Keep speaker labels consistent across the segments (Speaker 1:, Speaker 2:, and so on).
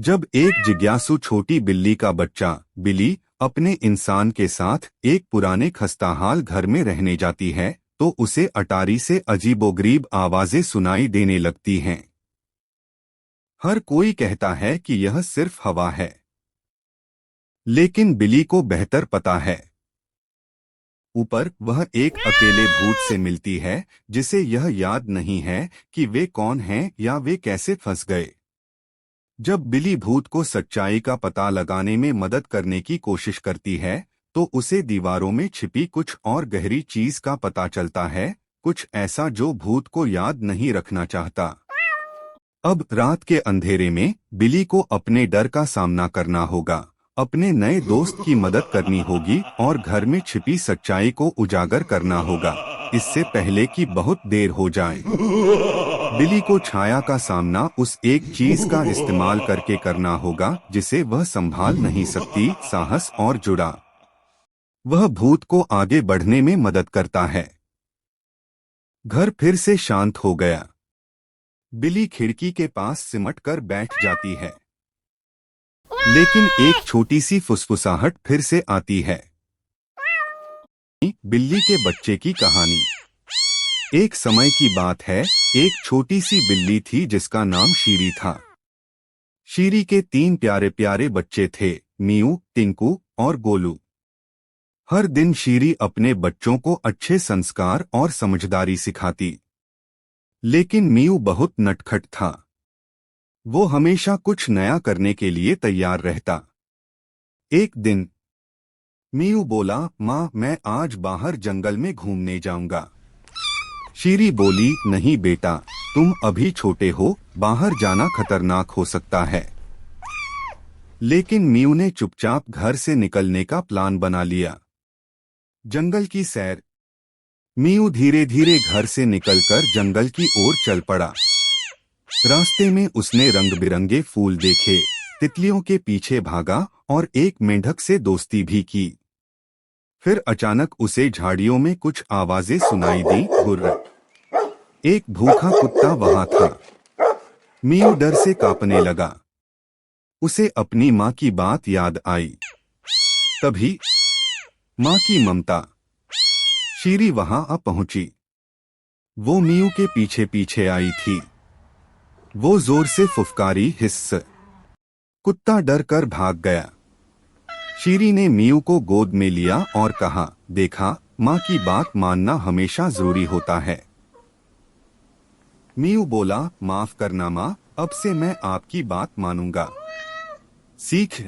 Speaker 1: जब एक जिज्ञासु छोटी बिल्ली का बच्चा बिली अपने इंसान के साथ एक पुराने खस्ताहाल घर में रहने जाती है तो उसे अटारी से अजीबोगरीब आवाजें सुनाई देने लगती हैं। हर कोई कहता है कि यह सिर्फ हवा है, लेकिन बिली को बेहतर पता है। ऊपर वह एक अकेले भूत से मिलती है जिसे यह याद नहीं है कि वे कौन हैं या वे कैसे फंस गए। जब बिली भूत को सच्चाई का पता लगाने में मदद करने की कोशिश करती है तो उसे दीवारों में छिपी कुछ और गहरी चीज का पता चलता है, कुछ ऐसा जो भूत को याद नहीं रखना चाहता। अब रात के अंधेरे में बिली को अपने डर का सामना करना होगा, अपने नए दोस्त की मदद करनी होगी और घर में छिपी सच्चाई को उजागर करना होगा, इससे पहले कि बहुत देर हो जाए। बिली को छाया का सामना उस एक चीज का इस्तेमाल करके करना होगा जिसे वह संभाल नहीं सकती, साहस और जुड़ा। वह भूत को आगे बढ़ने में मदद करता है। घर फिर से शांत हो गया। बिली खिड़की के पास सिमट कर बैठ जाती है, लेकिन एक छोटी सी फुसफुसाहट फिर से आती है। बिल्ली के बच्चे की कहानी। एक समय की बात है, एक छोटी सी बिल्ली थी जिसका नाम शीरी था। शीरी के 3 प्यारे प्यारे बच्चे थे, मियू, टिंकू और गोलू। हर दिन शीरी अपने बच्चों को अच्छे संस्कार और समझदारी सिखाती, लेकिन मियू बहुत नटखट था। वो हमेशा कुछ नया करने के लिए तैयार रहता। एक दिन मियू बोला, माँ मैं आज बाहर जंगल में घूमने जाऊंगा। शीरी बोली, नहीं बेटा, तुम अभी छोटे हो, बाहर जाना खतरनाक हो सकता है। लेकिन मियू ने चुपचाप घर से निकलने का प्लान बना लिया। जंगल की सैर। मियू धीरे धीरे घर से निकलकर जंगल की ओर चल पड़ा। रास्ते में उसने रंग बिरंगे फूल देखे, तितलियों के पीछे भागा और एक मेंढक से दोस्ती भी की। फिर अचानक उसे झाड़ियों में कुछ आवाजें सुनाई दी। गुर्र। एक भूखा कुत्ता वहां था। मियू डर से कांपने लगा। उसे अपनी माँ की बात याद आई। तभी माँ की ममता। शीरी वहां आ पहुंची। वो मियू के पीछे पीछे आई थी। वो जोर से फुफकारी, हिस्स। कुत्ता डर कर भाग गया। शीरी ने मियू को गोद में लिया और कहा, देखा, माँ की बात मानना हमेशा जरूरी होता है। मियू बोला, माफ करना माँ, अब से मैं आपकी बात मानूंगा। सीख,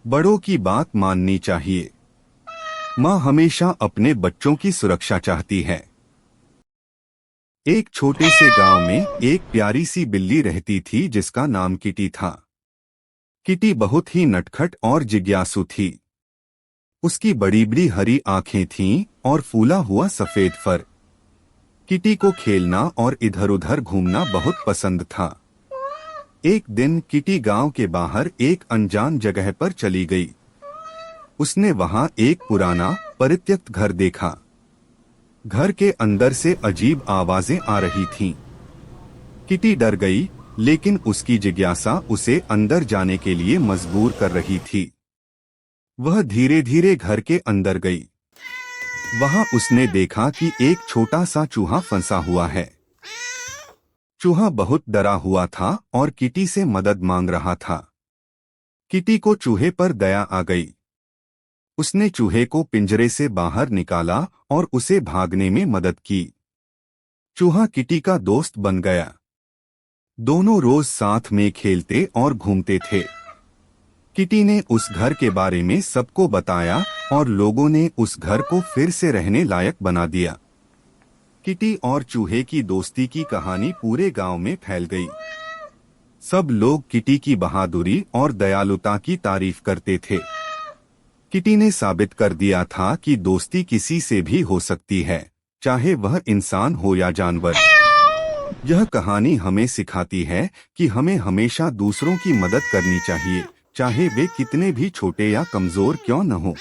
Speaker 1: बड़ों की बात माननी चाहिए। माँ हमेशा अपने बच्चों की सुरक्षा चाहती है। एक छोटे से गांव में एक प्यारी सी बिल्ली रहती थी जिसका नाम किटी था। किटी बहुत ही नटखट और जिज्ञासु थी। उसकी बड़ी बड़ी हरी आंखें थीं और फूला हुआ सफेद फर। किटी को खेलना और इधर उधर घूमना बहुत पसंद था। एक दिन किटी गांव के बाहर एक अनजान जगह पर चली गई। उसने वहां एक पुराना परित्यक्त घर देखा। घर के अंदर से अजीब आवाजें आ रही थीं। किटी डर गई, लेकिन उसकी जिज्ञासा उसे अंदर जाने के लिए मजबूर कर रही थी। वह धीरे धीरे घर के अंदर गई। वहां उसने देखा कि एक छोटा सा चूहा फंसा हुआ है। चूहा बहुत डरा हुआ था और किटी से मदद मांग रहा था। किटी को चूहे पर दया आ गई। उसने चूहे को पिंजरे से बाहर निकाला और उसे भागने में मदद की। चूहा किटी का दोस्त बन गया। दोनों रोज साथ में खेलते और घूमते थे। किटी ने उस घर के बारे में सबको बताया और लोगों ने उस घर को फिर से रहने लायक बना दिया। किटी और चूहे की दोस्ती की कहानी पूरे गांव में फैल गई। सब लोग किटी की बहादुरी और दयालुता की तारीफ करते थे। किटी ने साबित कर दिया था कि दोस्ती किसी से भी हो सकती है, चाहे वह इंसान हो या जानवर। यह कहानी हमें सिखाती है कि हमें हमेशा दूसरों की मदद करनी चाहिए, चाहे वे कितने भी छोटे या कमजोर क्यों न हो।